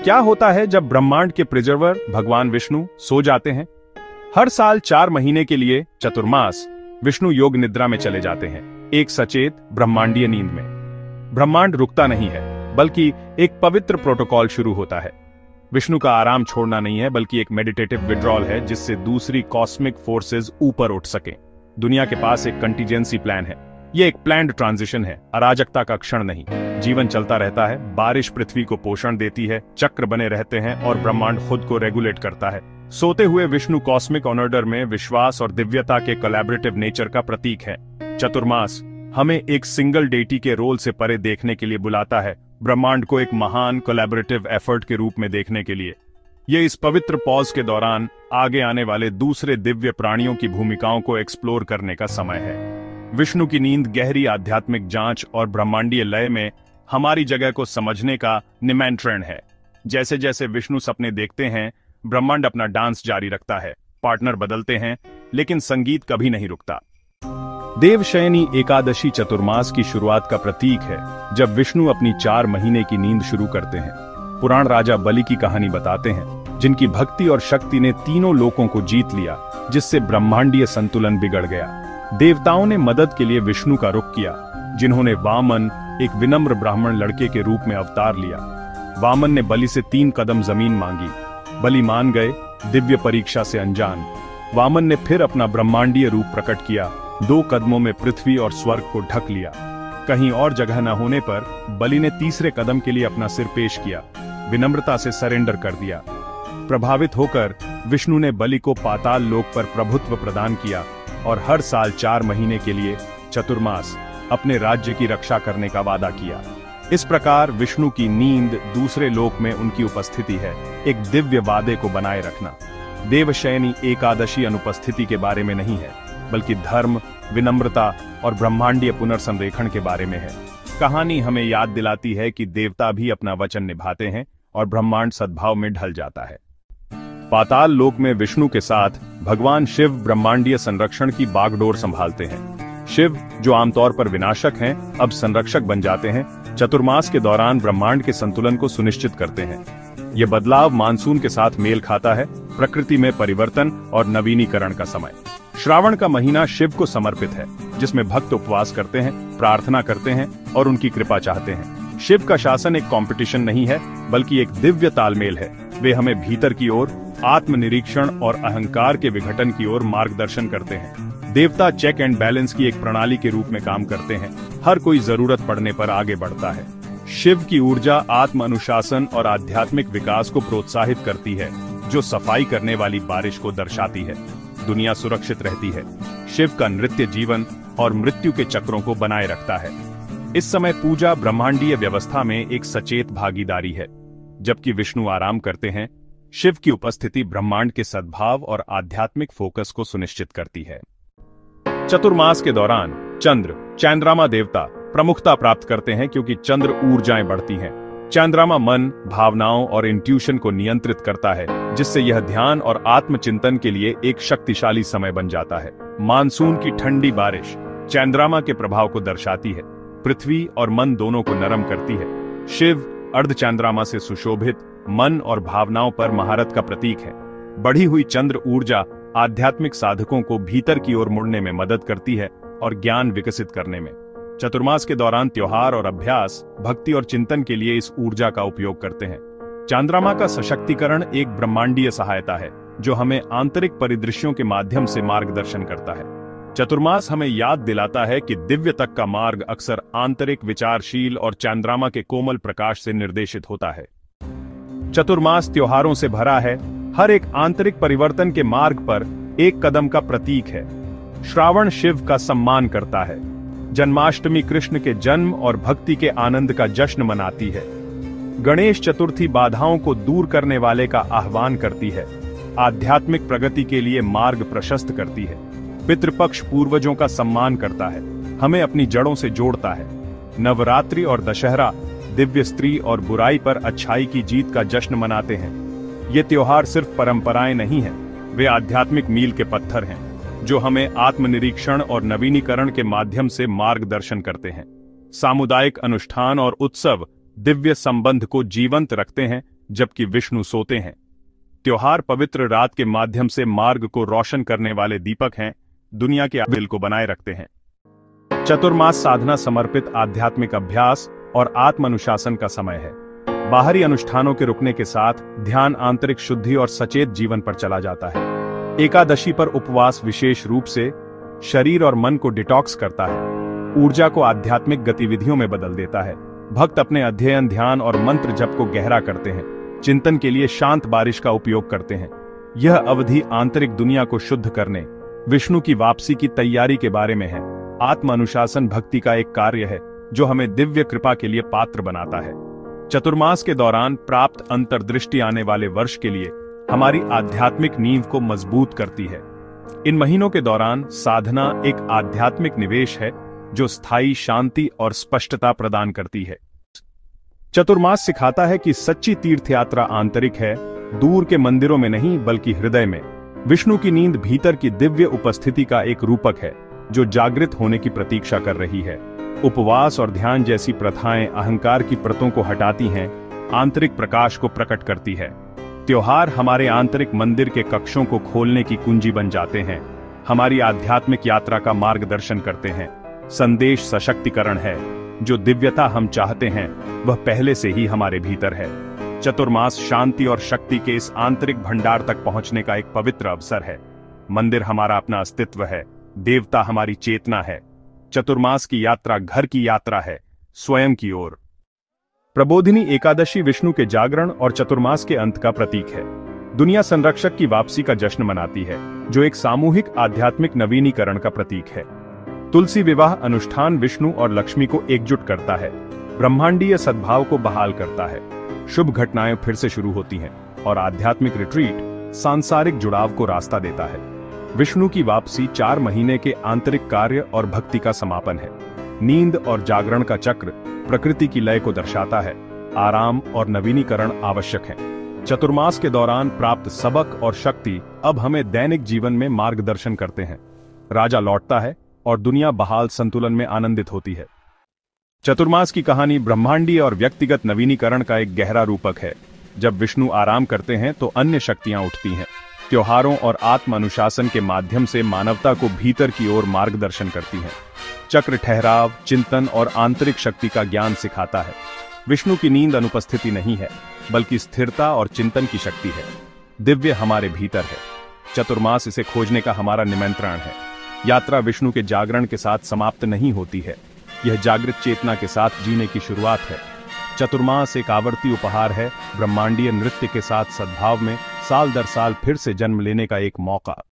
क्या होता है जब ब्रह्मांड के प्रिजर्वर भगवान विष्णु सो जाते हैं? हर साल 4 महीने के लिए चतुर्मास विष्णु योग निद्रा में चले जाते हैं, एक सचेत ब्रह्मांडीय नींद में। ब्रह्मांड रुकता नहीं है, बल्कि एक पवित्र प्रोटोकॉल शुरू होता है। विष्णु का आराम छोड़ना नहीं है, बल्कि एक मेडिटेटिव विड्रॉल है, जिससे दूसरी कॉस्मिक फोर्सेस ऊपर उठ सके। दुनिया के पास एक कंटीजेंसी प्लान है। ये एक प्लान्ड ट्रांजिशन है, अराजकता का क्षण नहीं। जीवन चलता रहता है, बारिश पृथ्वी को पोषण देती है, चक्र बने रहते हैं और ब्रह्मांड खुद को रेगुलेट करता है। सोते हुए विष्णु कॉस्मिक ऑर्डर में विश्वास और दिव्यता के कोलैबोरेटिव नेचर का प्रतीक है। चतुर्मास हमें एक सिंगल डेटी के रोल से परे देखने के लिए बुलाता है, ब्रह्मांड को एक महान कोलैबोरेटिव एफर्ट के रूप में देखने के लिए। ये इस पवित्र पॉज के दौरान आगे आने वाले दूसरे दिव्य प्राणियों की भूमिकाओं को एक्सप्लोर करने का समय है। विष्णु की नींद गहरी आध्यात्मिक जांच और ब्रह्मांडीय लय में हमारी जगह को समझने का निमंत्रण है। जैसे जैसे विष्णु सपने देखते हैं, ब्रह्मांड अपना डांस जारी रखता है। पार्टनर बदलते हैं, लेकिन संगीत कभी नहीं रुकता। देवशयनी एकादशी चतुर्मास की शुरुआत का प्रतीक है, जब विष्णु अपनी 4 महीने की नींद शुरू करते हैं। पुराण राजा बलि की कहानी बताते हैं, जिनकी भक्ति और शक्ति ने तीनों लोकों को जीत लिया, जिससे ब्रह्मांडीय संतुलन बिगड़ गया। देवताओं ने मदद के लिए विष्णु का रुख किया, जिन्होंने वामन, एक विनम्र ब्राह्मण लड़के के रूप में अवतार लिया। वामन ने बलि से 3 कदम जमीन मांगी। बलि मान गए, दिव्य परीक्षा से अनजान। वामन ने फिर अपना ब्रह्मांडीय रूप प्रकट किया, 2 कदमों में पृथ्वी और स्वर्ग को ढक लिया। कहीं और जगह न होने पर बलि ने तीसरे कदम के लिए अपना सिर पेश किया, विनम्रता से सरेंडर कर दिया। प्रभावित होकर विष्णु ने बलि को पाताल लोक पर प्रभुत्व प्रदान किया और हर साल 4 महीने के लिए चतुर्मास अपने राज्य की रक्षा करने का वादा किया। इस प्रकार विष्णु की नींद दूसरे लोक में उनकी उपस्थिति है, एक दिव्य वादे को बनाए रखना। देवशयनी एकादशी अनुपस्थिति के बारे में नहीं है, बल्कि धर्म, विनम्रता और ब्रह्मांडीय पुनर्संरेखण के बारे में है। कहानी हमें याद दिलाती है कि देवता भी अपना वचन निभाते हैं और ब्रह्मांड सद्भाव में ढल जाता है। पाताल लोक में विष्णु के साथ भगवान शिव ब्रह्मांडीय संरक्षण की बागडोर संभालते हैं। शिव, जो आमतौर पर विनाशक हैं, अब संरक्षक बन जाते हैं। चतुर्मास के दौरान ब्रह्मांड के संतुलन को सुनिश्चित करते हैं। यह बदलाव मानसून के साथ मेल खाता है, प्रकृति में परिवर्तन और नवीनीकरण का समय। श्रावण का महीना शिव को समर्पित है, जिसमें भक्त उपवास करते हैं, प्रार्थना करते हैं और उनकी कृपा चाहते हैं। शिव का शासन एक कंपटीशन नहीं है, बल्कि एक दिव्य तालमेल है। वे हमें भीतर की ओर, आत्मनिरीक्षण और अहंकार के विघटन की ओर मार्गदर्शन करते हैं। देवता चेक एंड बैलेंस की एक प्रणाली के रूप में काम करते हैं। हर कोई जरूरत पड़ने पर आगे बढ़ता है। शिव की ऊर्जा आत्म अनुशासन और आध्यात्मिक विकास को प्रोत्साहित करती है, जो सफाई करने वाली बारिश को दर्शाती है। दुनिया सुरक्षित रहती है। शिव का नृत्य जीवन और मृत्यु के चक्रों को बनाए रखता है। इस समय पूजा ब्रह्मांडीय व्यवस्था में एक सचेत भागीदारी है। जबकि विष्णु आराम करते हैं, शिव की उपस्थिति ब्रह्मांड के सद्भाव और आध्यात्मिक फोकस को सुनिश्चित करती है। चतुर्मास के दौरान चंद्र, चंद्रमा देवता प्रमुखता प्राप्त करते हैं, क्योंकि चंद्र ऊर्जाएं बढ़ती हैं। चंद्रमा मन, भावनाओं और इंट्यूशन को नियंत्रित करता है, जिससे यह ध्यान और आत्मचिंतन के लिए एक शक्तिशाली समय बन जाता है। मानसून की ठंडी बारिश चंद्रमा के प्रभाव को दर्शाती है, पृथ्वी और मन दोनों को नरम करती है। शिव अर्धचंद्रमा से सुशोभित मन और भावनाओं पर महारत का प्रतीक है। बढ़ी हुई चंद्र ऊर्जा आध्यात्मिक साधकों को भीतर की ओर मुड़ने में मदद करती है और ज्ञान विकसित करने में। चतुर्मास के दौरान त्योहार और अभ्यास भक्ति और चिंतन के लिए इस ऊर्जा का उपयोग करते हैं। चंद्रमा का सशक्तिकरण एक ब्रह्मांडीय सहायता है, जो हमें आंतरिक परिदृश्यों के माध्यम से मार्गदर्शन करता है। चतुर्मास हमें याद दिलाता है कि दिव्य तक का मार्ग अक्सर आंतरिक, विचारशील और चंद्रमा के कोमल प्रकाश से निर्देशित होता है। चतुर्मास त्योहारों से भरा है, हर एक आंतरिक परिवर्तन के मार्ग पर एक कदम का प्रतीक है। श्रावण शिव का सम्मान करता है। जन्माष्टमी कृष्ण के जन्म और भक्ति के आनंद का जश्न मनाती है। गणेश चतुर्थी बाधाओं को दूर करने वाले का आह्वान करती है। आध्यात्मिक प्रगति के लिए मार्ग प्रशस्त करती है। पितृपक्ष पूर्वजों का सम्मान करता है, हमें अपनी जड़ों से जोड़ता है। नवरात्रि और दशहरा दिव्य स्त्री और बुराई पर अच्छाई की जीत का जश्न मनाते हैं। ये त्योहार सिर्फ परंपराएं नहीं हैं, वे आध्यात्मिक मील के पत्थर हैं, जो हमें आत्मनिरीक्षण और नवीनीकरण के माध्यम से मार्गदर्शन करते हैं। सामुदायिक अनुष्ठान और उत्सव दिव्य संबंध को जीवंत रखते हैं, जबकि विष्णु सोते हैं। त्योहार पवित्र रात के माध्यम से मार्ग को रोशन करने वाले दीपक हैं, दुनिया के दिल को बनाए रखते हैं। चतुर्मास साधना समर्पित आध्यात्मिक अभ्यास और आत्म अनुशासन का समय है। बाहरी अनुष्ठानों के रुकने के साथ ध्यान आंतरिक शुद्धि और सचेत जीवन पर चला जाता है। एकादशी पर उपवास विशेष रूप से शरीर और मन को डिटॉक्स करता है, ऊर्जा को आध्यात्मिक गतिविधियों में बदल देता है। भक्त अपने अध्ययन, ध्यान और मंत्र जप को गहरा करते हैं, चिंतन के लिए शांत बारिश का उपयोग करते हैं। यह अवधि आंतरिक दुनिया को शुद्ध करने, विष्णु की वापसी की तैयारी के बारे में है। आत्म अनुशासन भक्ति का एक कार्य है जो हमें दिव्य कृपा के लिए पात्र बनाता है। चतुर्मास के दौरान प्राप्त अंतर्दृष्टि आने वाले वर्ष के लिए हमारी आध्यात्मिक नींव को मजबूत करती है। इन महीनों के दौरान साधना एक आध्यात्मिक निवेश है जो स्थायी शांति और स्पष्टता प्रदान करती है। चतुर्मास सिखाता है कि सच्ची तीर्थ यात्रा आंतरिक है, दूर के मंदिरों में नहीं बल्कि हृदय में। विष्णु की नींद भीतर की दिव्य उपस्थिति का एक रूपक है जो जागृत होने की प्रतीक्षा कर रही है। उपवास और ध्यान जैसी प्रथाएं अहंकार की परतों को हटाती हैं, आंतरिक प्रकाश को प्रकट करती है। त्योहार हमारे आंतरिक मंदिर के कक्षों को खोलने की कुंजी बन जाते हैं, हमारी आध्यात्मिक यात्रा का मार्गदर्शन करते हैं। संदेश सशक्तिकरण है, जो दिव्यता हम चाहते हैं वह पहले से ही हमारे भीतर है। चतुर्मास शांति और शक्ति के इस आंतरिक भंडार तक पहुंचने का एक पवित्र अवसर है। मंदिर हमारा अपना अस्तित्व है, देवता हमारी चेतना है। चतुर्मास की यात्रा घर की यात्रा है, स्वयं की ओर। प्रबोधिनी एकादशी विष्णु के जागरण और चतुर्मास के अंत का प्रतीक है। दुनिया संरक्षक की वापसी का जश्न मनाती है, जो एक सामूहिक आध्यात्मिक नवीनीकरण का प्रतीक है। तुलसी विवाह अनुष्ठान विष्णु और लक्ष्मी को एकजुट करता है, ब्रह्मांडीय सद्भाव को बहाल करता है। शुभ घटनाएं फिर से शुरू होती हैं और आध्यात्मिक रिट्रीट सांसारिक जुड़ाव को रास्ता देता है। विष्णु की वापसी 4 महीने के आंतरिक कार्य और भक्ति का समापन है। नींद और जागरण का चक्र प्रकृति की लय को दर्शाता है, आराम और नवीनीकरण आवश्यक है। चतुर्मास के दौरान प्राप्त सबक और शक्ति अब हमें दैनिक जीवन में मार्गदर्शन करते हैं। राजा लौटता है और दुनिया बहाल संतुलन में आनंदित होती है। चतुर्मास की कहानी ब्रह्मांडीय और व्यक्तिगत नवीनीकरण का एक गहरा रूपक है। जब विष्णु आराम करते हैं तो अन्य शक्तियां उठती हैं। त्योहारों और आत्म अनुशासन के माध्यम से मानवता को भीतर की ओर मार्गदर्शन करती हैं। चक्र ठहराव, चिंतन और आंतरिक शक्ति का ज्ञान सिखाता है। विष्णु की नींद अनुपस्थिति नहीं है, बल्कि स्थिरता और चिंतन की शक्ति है। दिव्य हमारे भीतर है। चतुर्मास इसे खोजने का हमारा निमंत्रण है। यात्रा विष्णु के जागरण के साथ समाप्त नहीं होती है, यह जागृत चेतना के साथ जीने की शुरुआत है। चतुर्मास एक आवर्ती उपहार है, ब्रह्मांडीय नृत्य के साथ सद्भाव में साल दर साल फिर से जन्म लेने का एक मौका।